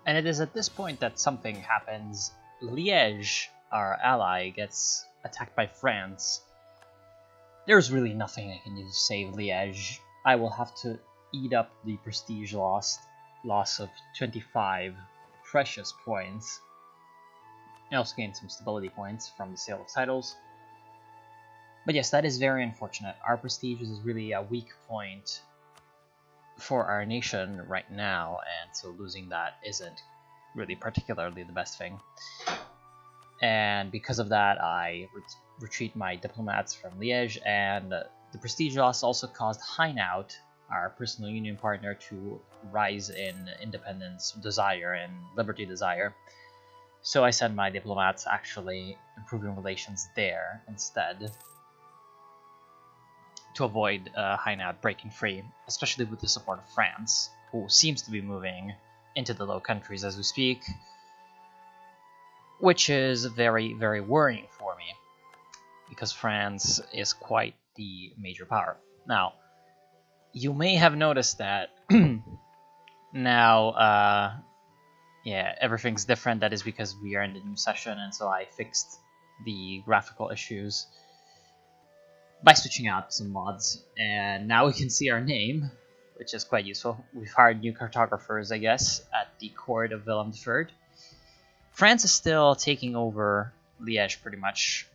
And it is at this point that something happens. Liège, our ally, gets attacked by France. There's really nothing I can do to save Liège. I will have to eat up the prestige loss of 25 precious points. I also gained some stability points from the sale of titles. But yes, that is very unfortunate. Our prestige is really a weak point for our nation right now, and so losing that isn't really particularly the best thing. And because of that, I retreat my diplomats from Liège, and the prestige loss also caused Hainaut, our personal union partner, to rise in independence desire and liberty desire. So I send my diplomats actually improving relations there instead, to avoid Hainaut breaking free, especially with the support of France, who seems to be moving into the Low Countries as we speak, which is very, very worrying for me, because France is quite the major power. Now, you may have noticed that now, yeah, everything's different. That is because we are in the new session, and so I fixed the graphical issues by switching out some mods, and now we can see our name, which is quite useful. We've hired new cartographers, I guess, at the court of Willem III. France is still taking over Liège pretty much,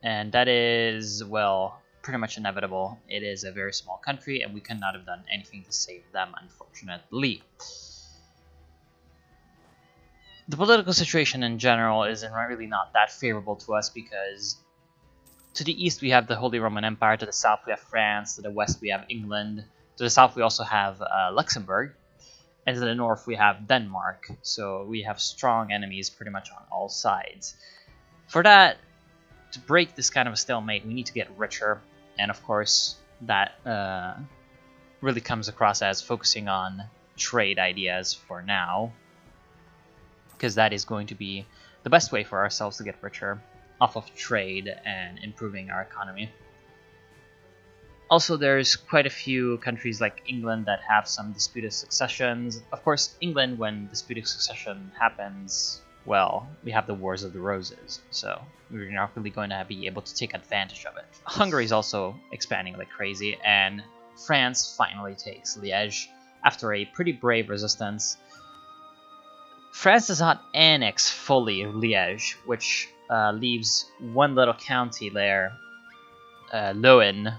and that is, well, pretty much inevitable. It is a very small country, and we could not have done anything to save them, unfortunately. The political situation in general is really not that favorable to us, because to the east we have the Holy Roman Empire, to the south we have France, to the west we have England, to the south we also have Luxembourg, and to the north we have Denmark. So we have strong enemies pretty much on all sides. For that, to break this kind of a stalemate, we need to get richer, and of course that really comes across as focusing on trade ideas for now, because that is going to be the best way for ourselves to get richer, off of trade and improving our economy. Also, there's quite a few countries like England that have some disputed successions. Of course, England, when disputed succession happens, well, we have the Wars of the Roses, so we're not really going to be able to take advantage of it. Hungary is also expanding like crazy, and France finally takes Liège after a pretty brave resistance. France does not annex fully Liège, which leaves one little county there, Loen,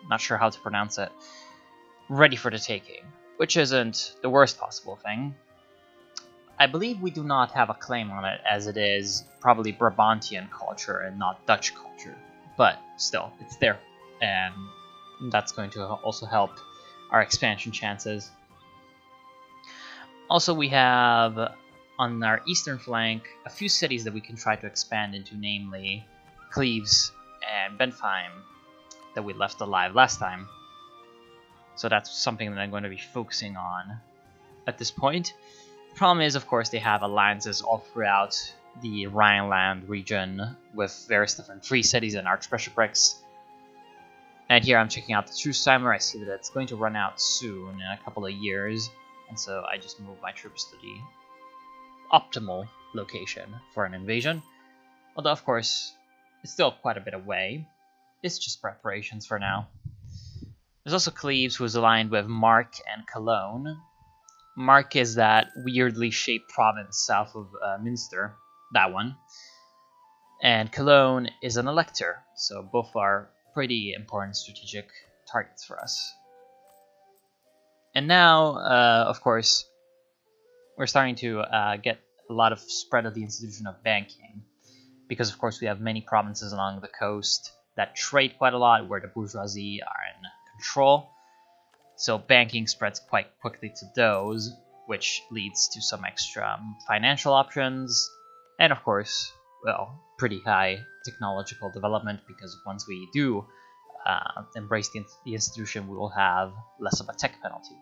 not sure how to pronounce it, ready for the taking, which isn't the worst possible thing. I believe we do not have a claim on it, as it is probably Brabantian culture and not Dutch culture, but still, it's there, and that's going to also help our expansion chances. Also, we have on our eastern flank a few cities that we can try to expand into, namely Cleves and Bentheim, that we left alive last time. So that's something that I'm going to be focusing on at this point. The problem is, of course, they have alliances all throughout the Rhineland region with various different free cities and archbishoprics. And here I'm checking out the truce timer. I see that it's going to run out soon, in a couple of years, and so I just moved my troops to the optimal location for an invasion. Although, of course, it's still quite a bit away. It's just preparations for now. There's also Cleves, who is aligned with Mark and Cologne. Mark is that weirdly shaped province south of Münster, that one. And Cologne is an elector, so both are pretty important strategic targets for us. And now, of course, we're starting to get a lot of spread of the institution of banking, because of course we have many provinces along the coast that trade quite a lot, where the bourgeoisie are in control. So banking spreads quite quickly to those, which leads to some extra financial options, and of course, well, pretty high technological development, because once we do embrace the institution, we will have less of a tech penalty.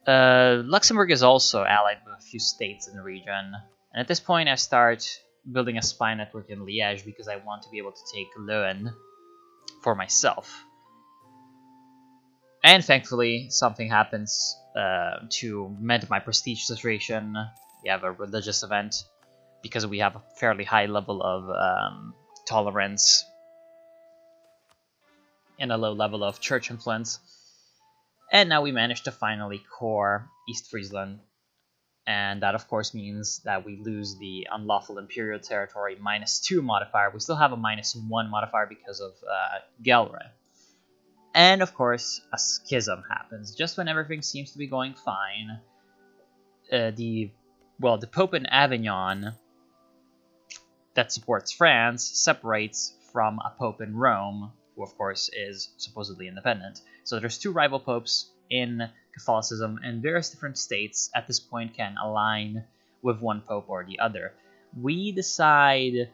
Luxembourg is also allied with a few states in the region, and at this point I start building a spy network in Liège because I want to be able to take Loen for myself. And thankfully, something happens to mend my prestige situation. We have a religious event, because we have a fairly high level of tolerance and a low level of church influence. And now we managed to finally core East Friesland. And that, of course, means that we lose the unlawful imperial territory -2 modifier. We still have a -1 modifier because of Gelre. And, of course, a schism happens. Just when everything seems to be going fine, the Pope in Avignon that supports France separates from a Pope in Rome, who, of course, is supposedly independent. So there's two rival popes in Catholicism, and various different states at this point can align with one pope or the other. We decide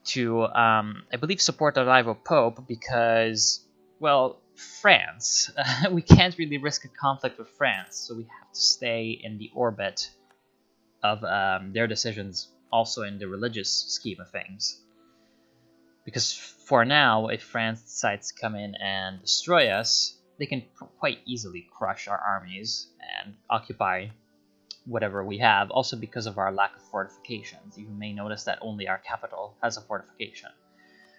to, I believe, support a rival pope because, well, France. We can't really risk a conflict with France, so we have to stay in the orbit of their decisions, also in the religious scheme of things. Because for now, if France decides to come in and destroy us, they can quite easily crush our armies and occupy whatever we have, also because of our lack of fortifications. You may notice that only our capital has a fortification.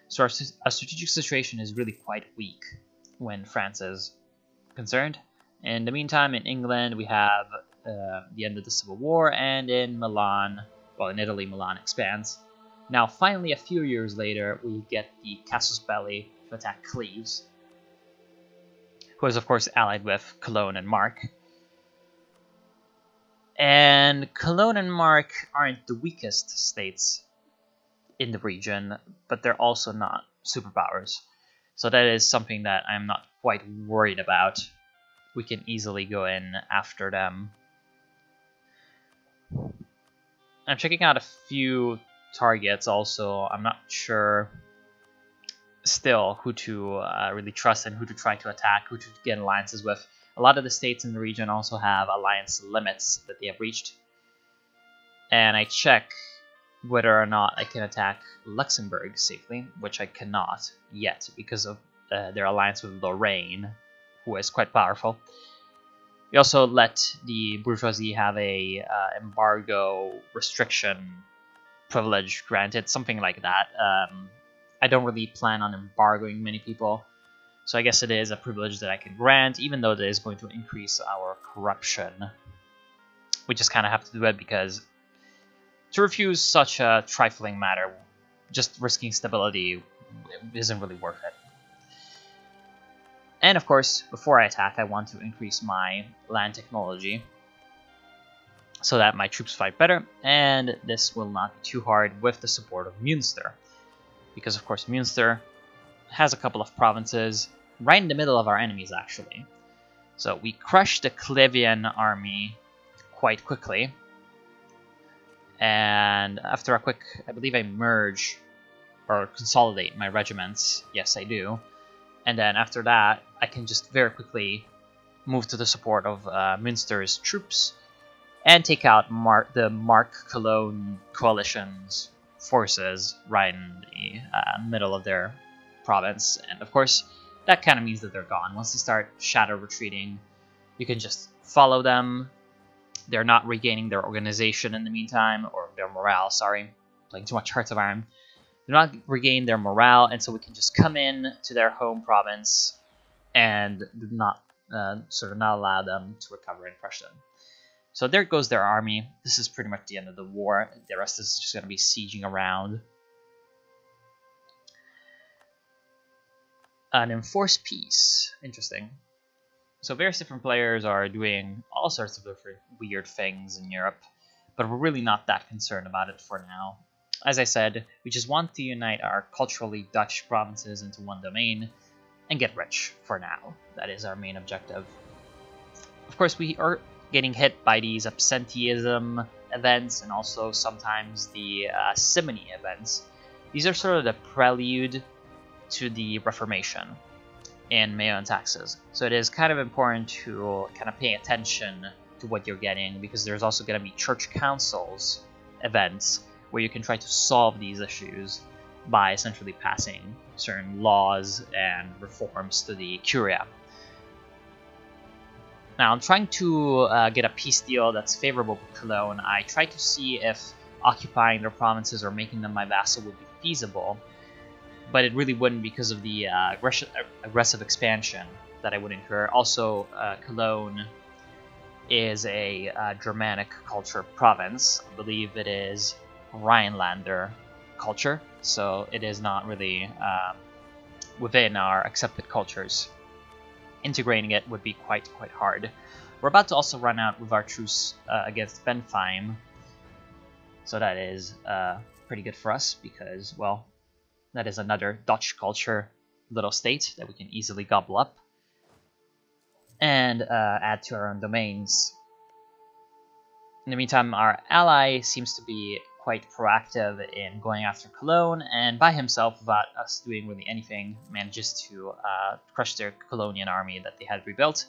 So our strategic situation is really quite weak when France is concerned. In the meantime, in England, we have the end of the Civil War, and in Milan, well, in Italy, Milan expands. Now, finally, a few years later, we get the Casus Belli to attack Cleves, who is, of course, allied with Cologne and Mark. And Cologne and Mark aren't the weakest states in the region, but they're also not superpowers. So that is something that I'm not quite worried about. We can easily go in after them. I'm checking out a few targets also. I'm not sure still who to really trust and who to try to attack, who to get alliances with. A lot of the states in the region also have alliance limits that they have reached. And I check whether or not I can attack Luxembourg safely, which I cannot yet because of their alliance with Lorraine, who is quite powerful. We also let the bourgeoisie have a embargo restriction privilege granted, something like that. I don't really plan on embargoing many people, so I guess it is a privilege that I can grant, even though it is going to increase our corruption. We just kind of have to do it because to refuse such a trifling matter, just risking stability, isn't really worth it. And of course, before I attack, I want to increase my land technology so that my troops fight better, and this will not be too hard with the support of Münster. Because, of course, Münster has a couple of provinces right in the middle of our enemies, actually. So we crushed the Clevian army quite quickly. And after a quick, I believe I merge or consolidate my regiments. Yes, I do. And then after that, I can just very quickly move to the support of Münster's troops and take out the Mark-Cologne coalition's forces right in the middle of their province. And of course, that kind of means that they're gone. Once they start shadow retreating, you can just follow them. They're not regaining their organization in the meantime, or their morale, sorry. Playing too much Hearts of Iron. They're not regaining their morale, and so we can just come in to their home province and not allow them to recover and crush them. So there goes their army. This is pretty much the end of the war. The rest is just going to be sieging around. An enforced peace. Interesting. So various different players are doing all sorts of different weird things in Europe, but we're really not that concerned about it for now. As I said, we just want to unite our culturally Dutch provinces into one domain and get rich for now. That is our main objective. Of course, we are getting hit by these absenteeism events and also sometimes the simony events. These are sort of the prelude to the Reformation in MEIOU&Taxes. So it is kind of important to kind of pay attention to what you're getting, because there's also going to be church councils events where you can try to solve these issues by essentially passing certain laws and reforms to the Curia. Now I'm trying to get a peace deal that's favorable with Cologne. I tried to see if occupying their provinces or making them my vassal would be feasible, but it really wouldn't because of the aggressive expansion that I would incur. Also, Cologne is a Germanic culture province. I believe it is Rhinelander culture, so it is not really within our accepted cultures. Integrating it would be quite hard. We're about to also run out with our truce against Bentheim, so that is pretty good for us because, well, that is another Dutch culture little state that we can easily gobble up and add to our own domains. In the meantime, our ally seems to be quite proactive in going after Cologne, and by himself, without us doing really anything, manages to crush their Colonian army that they had rebuilt.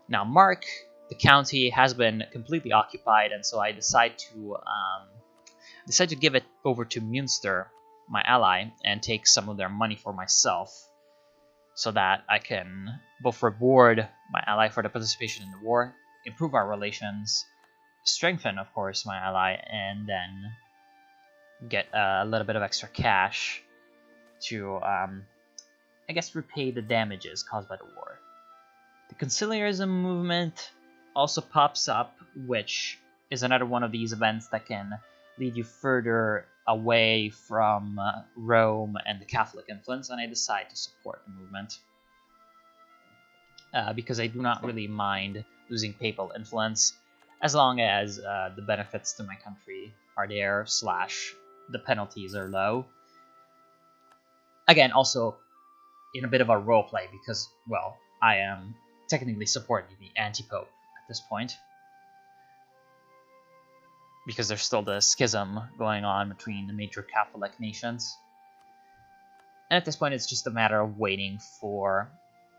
Now Mark, the county, has been completely occupied, and so I decide to give it over to Münster, my ally, and take some of their money for myself, so that I can both reward my ally for the participation in the war, improve our relations, strengthen, of course, my ally, and then get a little bit of extra cash to, I guess, repay the damages caused by the war. The conciliarism movement also pops up, which is another one of these events that can lead you further away from Rome and the Catholic influence, and I decide to support the movement because I do not really mind losing papal influence, as long as the benefits to my country are there, / the penalties are low. Again, also in a bit of a roleplay because, well, I am technically supporting the anti-pope at this point, because there's still the schism going on between the major Catholic nations. And at this point, it's just a matter of waiting for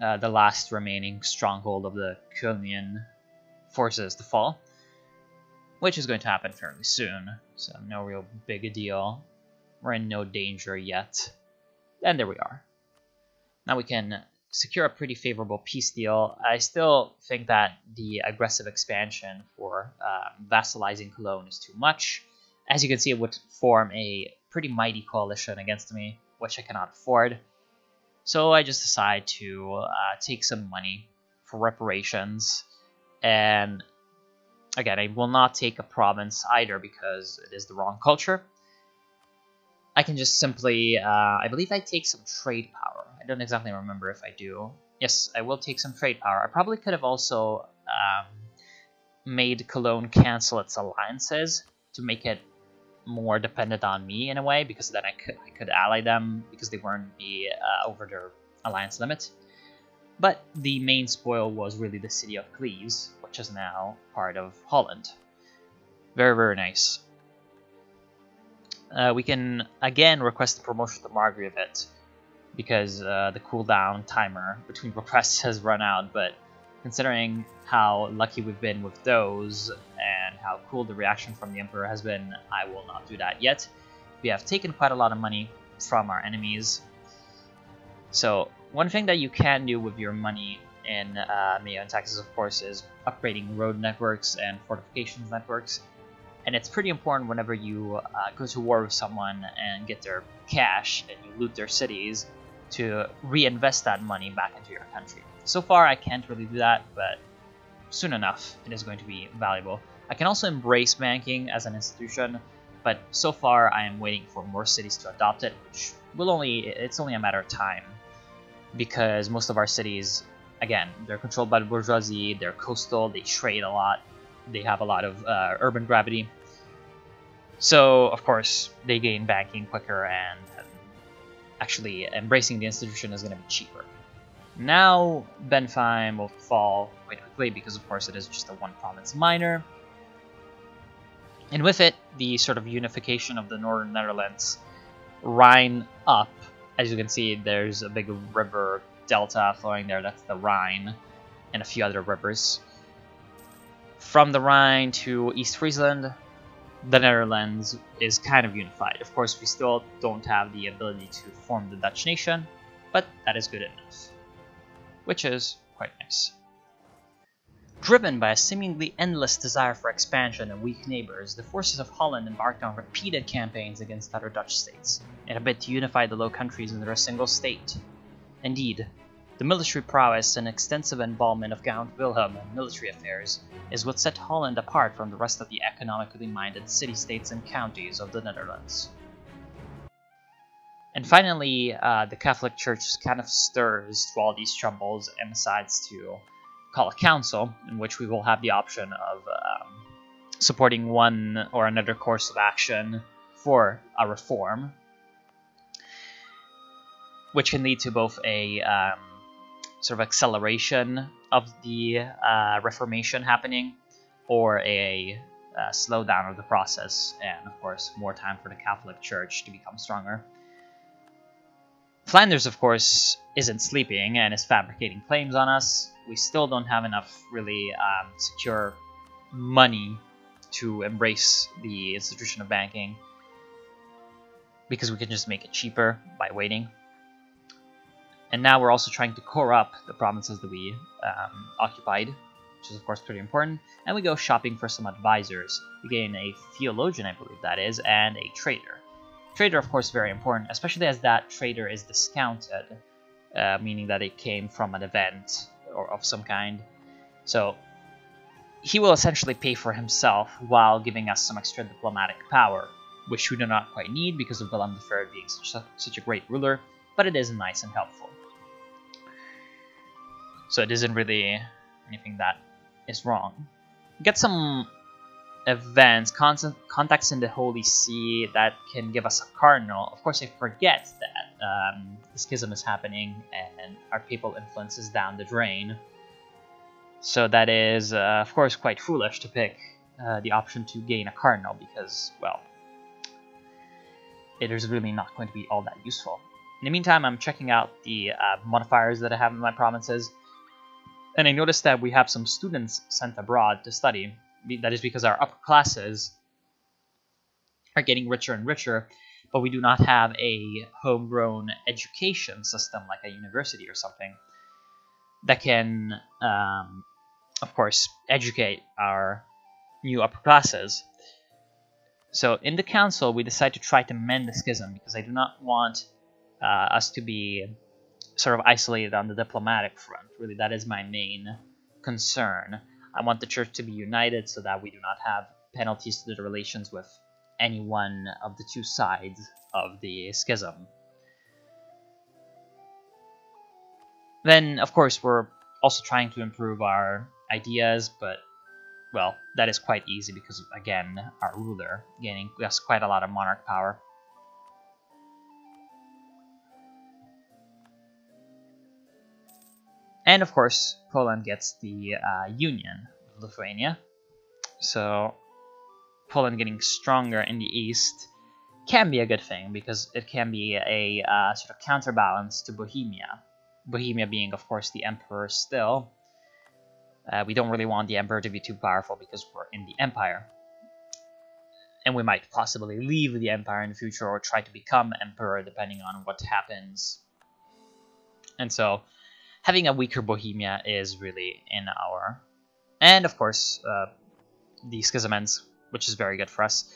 the last remaining stronghold of the Kölnian forces to fall, which is going to happen fairly soon, so no real big deal. We're in no danger yet. And there we are. Now we can secure a pretty favorable peace deal. I still think that the aggressive expansion for vassalizing Cologne is too much. As you can see, it would form a pretty mighty coalition against me, which I cannot afford. So I just decide to take some money for reparations, and again, I will not take a province either because it is the wrong culture. I can just simply, I believe I take some trade power. I don't exactly remember if I do. Yes, I will take some trade power. I probably could have also made Cologne cancel its alliances to make it more dependent on me in a way, because then I could ally them because they weren't over their alliance limit. But the main spoil was really the city of Cleves, which is now part of Holland. Very nice. We can again request the promotion to Margravate because the cooldown timer between requests has run out, but considering how lucky we've been with those and how cool the reaction from the Emperor has been, I will not do that yet. We have taken quite a lot of money from our enemies. So one thing that you can do with your money in MEIOU&Taxes, of course, is upgrading road networks and fortifications networks. And it's pretty important whenever you go to war with someone and get their cash and you loot their cities to reinvest that money back into your country. So far, I can't really do that, but soon enough, it is going to be valuable. I can also embrace banking as an institution, but so far, I am waiting for more cities to adopt it, which it's only a matter of time, because most of our cities, again, they're controlled by the bourgeoisie, they're coastal, they trade a lot, they have a lot of urban gravity. So, of course, they gain banking quicker, and actually embracing the institution is going to be cheaper. Now, Bentheim will fall quite quickly because, of course, it is just a one-province minor. And with it, the sort of unification of the northern Netherlands, Rhine up. As you can see, there's a big river delta flowing there. That's the Rhine, and a few other rivers. From the Rhine to East Friesland, the Netherlands is kind of unified. Of course, we still don't have the ability to form the Dutch nation, but that is good enough, which is quite nice. Driven by a seemingly endless desire for expansion and weak neighbors, the forces of Holland embarked on repeated campaigns against other Dutch states, in a bid to unify the Low Countries under a single state. Indeed, the military prowess and extensive involvement of Count Wilhelm in military affairs is what set Holland apart from the rest of the economically minded city-states and counties of the Netherlands. And finally, the Catholic Church kind of stirs to all these troubles and decides to call a council, in which we will have the option of supporting one or another course of action for a reform, which can lead to both a sort of acceleration of the Reformation happening, or a slowdown of the process, and of course more time for the Catholic Church to become stronger. Flanders, of course, isn't sleeping and is fabricating claims on us. We still don't have enough really secure money to embrace the institution of banking, because we can just make it cheaper by waiting. And now we're also trying to core up the provinces that we occupied, which is of course pretty important. And we go shopping for some advisors. We gain a theologian, I believe that is, and a trader. Trader, of course, very important, especially as that trader is discounted, meaning that it came from an event or of some kind. So he will essentially pay for himself while giving us some extra diplomatic power, which we do not quite need because of Willem III being such a great ruler, but it is nice and helpful. So it isn't really anything that is wrong. Get some events, contacts in the Holy See that can give us a cardinal. Of course, I forget that the schism is happening and our papal influence is down the drain. So that is, of course, quite foolish to pick the option to gain a cardinal because, well, it is really not going to be all that useful. In the meantime, I'm checking out the modifiers that I have in my provinces, and I noticed that we have some students sent abroad to study. That is because our upper classes are getting richer and richer, but we do not have a homegrown education system like a university or something that can, of course, educate our new upper classes. So in the council, we decide to try to mend the schism because I do not want us to be sort of isolated on the diplomatic front. Really, that is my main concern. I want the church to be united so that we do not have penalties to the relations with any one of the two sides of the schism. Then, of course, we're also trying to improve our ideas, but, well, that is quite easy because, again, our ruler gaining us quite a lot of monarch power. And, of course, Poland gets the union with Lithuania. So Poland getting stronger in the east can be a good thing because it can be a sort of counterbalance to Bohemia. Bohemia being, of course, the emperor still. We don't really want the emperor to be too powerful because we're in the empire. And we might possibly leave the empire in the future or try to become emperor depending on what happens. And so having a weaker Bohemia is really in our... And, of course, the schism ends, which is very good for us.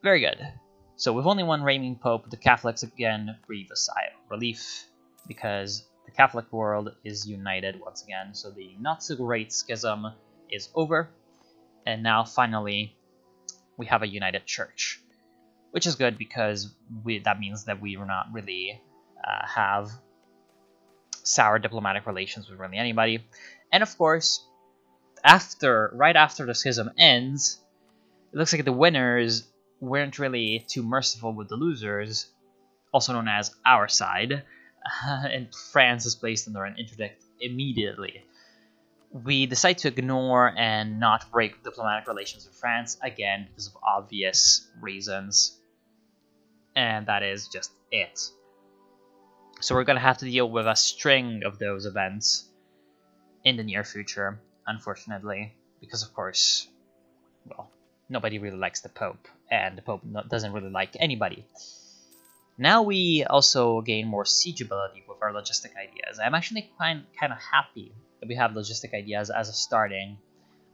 Very good. So with only one reigning pope, the Catholics again breathe a sigh of relief because the Catholic world is united once again. So the not-so-great schism is over. And now, finally, we have a united church, which is good because that means that we will not really have sour diplomatic relations with really anybody. And of course, right after the schism ends, it looks like the winners weren't really too merciful with the losers, also known as our side, and France is placed under an interdict immediately. We decide to ignore and not break diplomatic relations with France, again, because of obvious reasons. And that is just it. So we're going to have to deal with a string of those events in the near future, unfortunately, because of course, well, nobody really likes the Pope, and the Pope doesn't really like anybody. Now we also gain more siegeability with our logistic ideas. I'm actually kind of happy that we have logistic ideas as a starting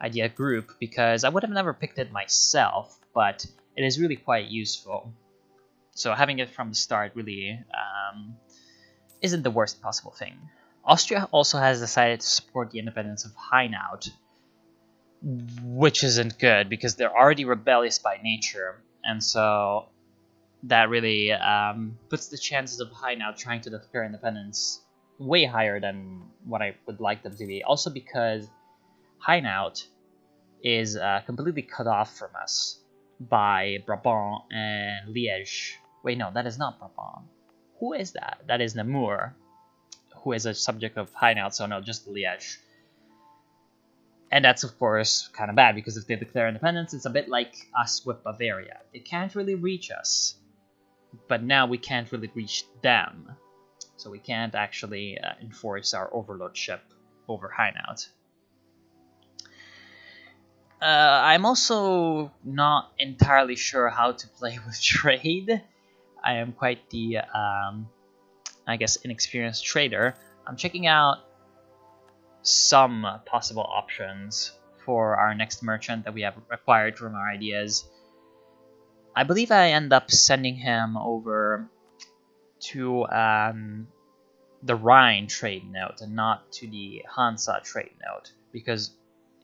idea group, because I would have never picked it myself, but it is really quite useful. So having it from the start really isn't the worst possible thing. Austria also has decided to support the independence of Hainaut, which isn't good because they're already rebellious by nature, and so that really puts the chances of Hainaut trying to declare independence way higher than what I would like them to be. Also because Hainaut is completely cut off from us by Brabant and Liège. Wait, no, that is not Brabant. Who is that? That is Namur, who is a subject of Hainaut, so no, just Liège. And that's, of course, kind of bad, because if they declare independence, it's a bit like us with Bavaria. They can't really reach us, but now we can't really reach them. So we can't actually enforce our overlordship over Hainaut. I'm also not entirely sure how to play with trade. I am quite the, I guess, inexperienced trader. I'm checking out some possible options for our next merchant that we have acquired from our ideas. I believe I end up sending him over to the Rhine trade node and not to the Hansa trade node, because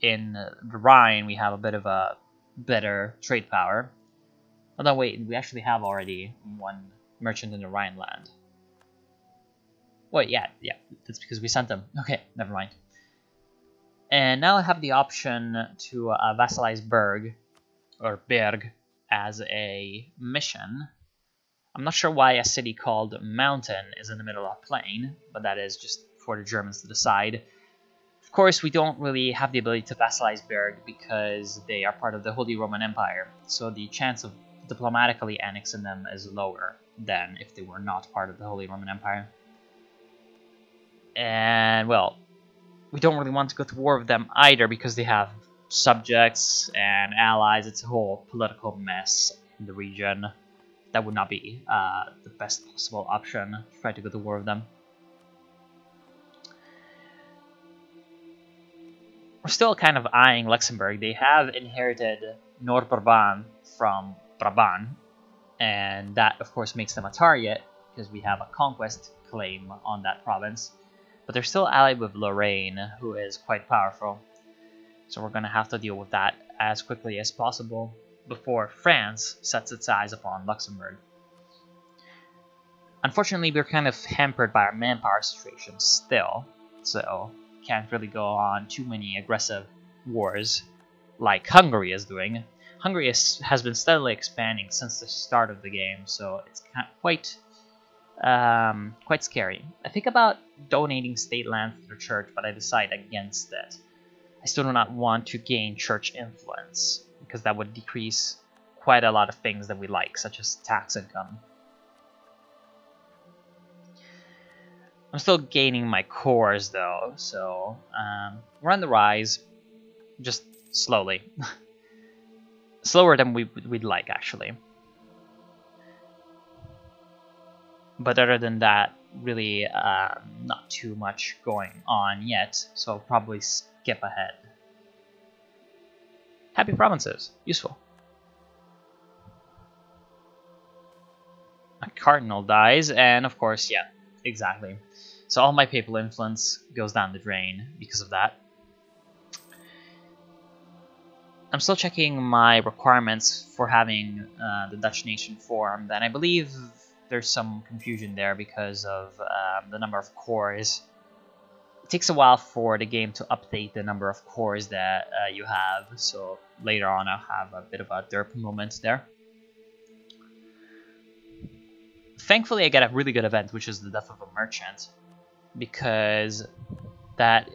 in the Rhine we have a bit of a better trade power. Oh no, wait, we actually have already one merchant in the Rhineland. Wait, yeah, that's because we sent them. Okay, never mind. And now I have the option to vassalize Berg as a mission. I'm not sure why a city called Mountain is in the middle of a plain, but that is just for the Germans to decide. Of course, we don't really have the ability to vassalize Berg because they are part of the Holy Roman Empire, so the chance of diplomatically annexing them is lower than if they were not part of the Holy Roman Empire. And, well, we don't really want to go to war with them either because they have subjects and allies. It's a whole political mess in the region. That would not be the best possible option to try to go to war with them. We're still kind of eyeing Luxembourg. They have inherited North Brabant from Brabant, and that of course makes them a target because we have a conquest claim on that province. But they're still allied with Lorraine, who is quite powerful. So we're going to have to deal with that as quickly as possible before France sets its eyes upon Luxembourg. Unfortunately, we're kind of hampered by our manpower situation still, so can't really go on too many aggressive wars like Hungary is doing. Hungary has been steadily expanding since the start of the game, so it's quite scary. I think about donating state land to the church, but I decide against it. I still do not want to gain church influence, because that would decrease quite a lot of things that we like, such as tax income. I'm still gaining my cores though, so we're on the rise, just slowly. Slower than we'd like, actually. But other than that, really not too much going on yet, so I'll probably skip ahead. Happy provinces, useful. A cardinal dies, and of course, yeah, exactly. So all my papal influence goes down the drain because of that. I'm still checking my requirements for having the Dutch nation formed, and I believe there's some confusion there because of the number of cores. It takes a while for the game to update the number of cores that you have, so later on I'll have a bit of a derp moment there. Thankfully I get a really good event, which is the death of a merchant, because that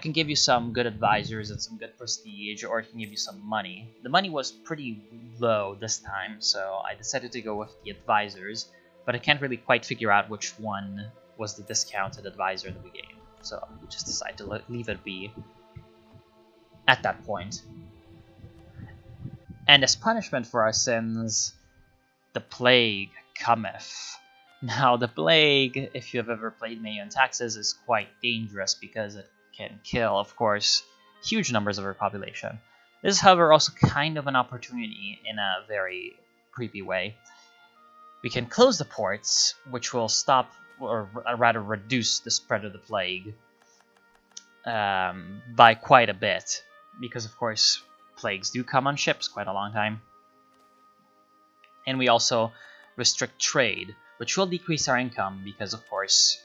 can give you some good advisors and some good prestige, or it can give you some money. The money was pretty low this time, so I decided to go with the advisors, but I can't really quite figure out which one was the discounted advisor that we gained, so we just decided to leave it be at that point. And as punishment for our sins, the plague cometh. Now, the plague, if you have ever played MEIOU&Taxes, is quite dangerous because it can kill, of course, huge numbers of our population. This is, however, also kind of an opportunity in a very creepy way. We can close the ports, which will stop, or rather reduce, the spread of the plague by quite a bit, because, of course, plagues do come on ships quite a long time. And we also restrict trade, which will decrease our income because, of course,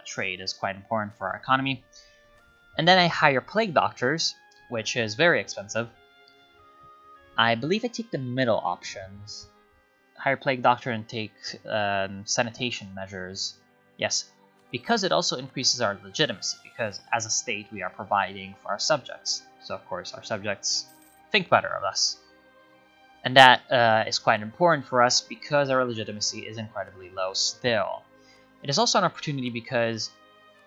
trade is quite important for our economy. And then I hire plague doctors, which is very expensive. I believe I take the middle options. Hire plague doctor and take sanitation measures. Yes, because it also increases our legitimacy, because as a state we are providing for our subjects. So, of course, our subjects think better of us. And that is quite important for us because our legitimacy is incredibly low still. It is also an opportunity because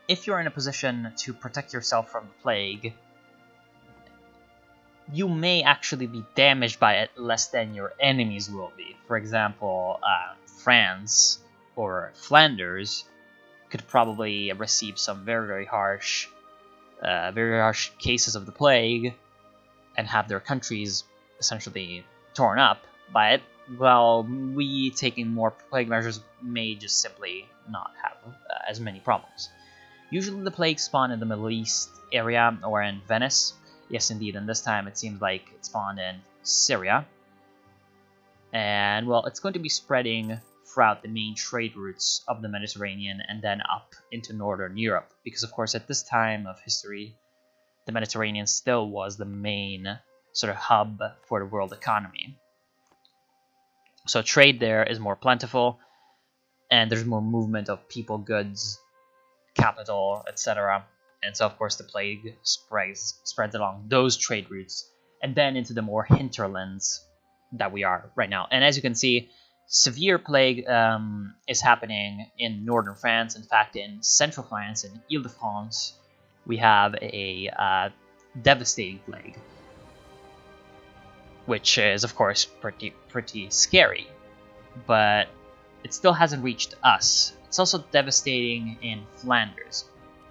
if you're in a position to protect yourself from the plague, you may actually be damaged by it less than your enemies will be. For example, France or Flanders could probably receive some very harsh cases of the plague and have their countries essentially torn up by it, while we taking more plague measures may just simply not have as many problems. Usually the plague spawn in the Middle East area or in Venice. Yes, indeed, and this time it seems like it spawned in Syria. And, well, it's going to be spreading throughout the main trade routes of the Mediterranean and then up into Northern Europe, because, of course, at this time of history, the Mediterranean still was the main sort of hub for the world economy. So trade there is more plentiful, and there's more movement of people, goods, capital, etc. And so, of course, the plague spreads along those trade routes and then into the more hinterlands that we are right now. And as you can see, severe plague is happening in northern France. In fact, in central France, in Ile-de-France, we have a devastating plague, which is, of course, pretty scary, but it still hasn't reached us. It's also devastating in Flanders.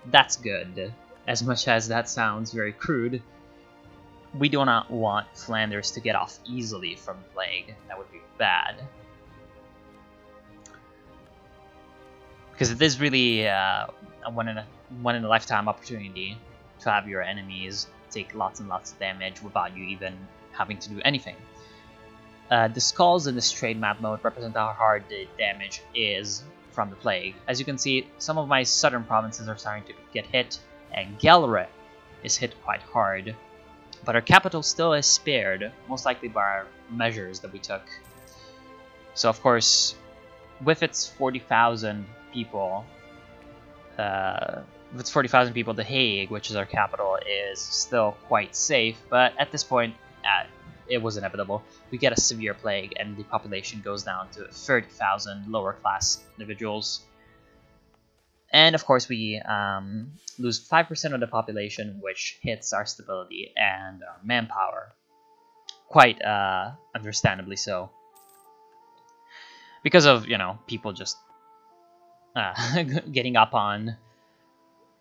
That's good. As much as that sounds very crude, we do not want Flanders to get off easily from plague. That would be bad. Because it is really a one in a lifetime opportunity to have your enemies take lots and lots of damage without you even having to do anything. The skulls in this trade map mode represent how hard the damage is from the plague. As you can see, some of my southern provinces are starting to get hit, and Galre is hit quite hard. But our capital still is spared, most likely by our measures that we took. So, of course, with its 40,000 people, The Hague, which is our capital, is still quite safe, but at this point, it was inevitable. We get a severe plague, and the population goes down to 30,000 lower-class individuals. And, of course, we lose 5% of the population, which hits our stability and our manpower. Quite understandably so. Because of, people just getting up on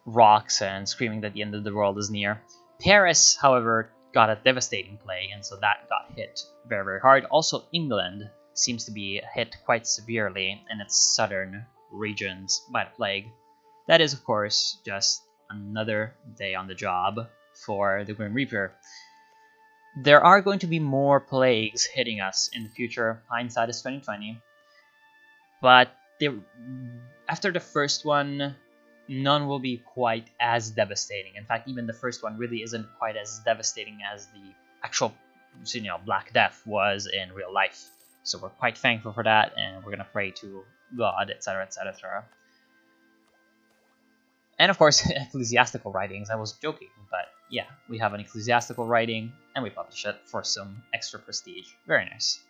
rocks and screaming that the end of the world is near. Paris, however, got a devastating plague, and so that got hit very hard. Also, England seems to be hit quite severely in its southern regions by the plague. That is, of course, just another day on the job for the Grim Reaper. There are going to be more plagues hitting us in the future. Hindsight is 2020. But after the first one, none will be quite as devastating. In fact, even the first one really isn't quite as devastating as the actual, Black Death was in real life. So we're quite thankful for that, and we're gonna pray to God, etc., etc. And of course, ecclesiastical writings. I was joking, but yeah, we have an ecclesiastical writing, and we publish it for some extra prestige. Very nice.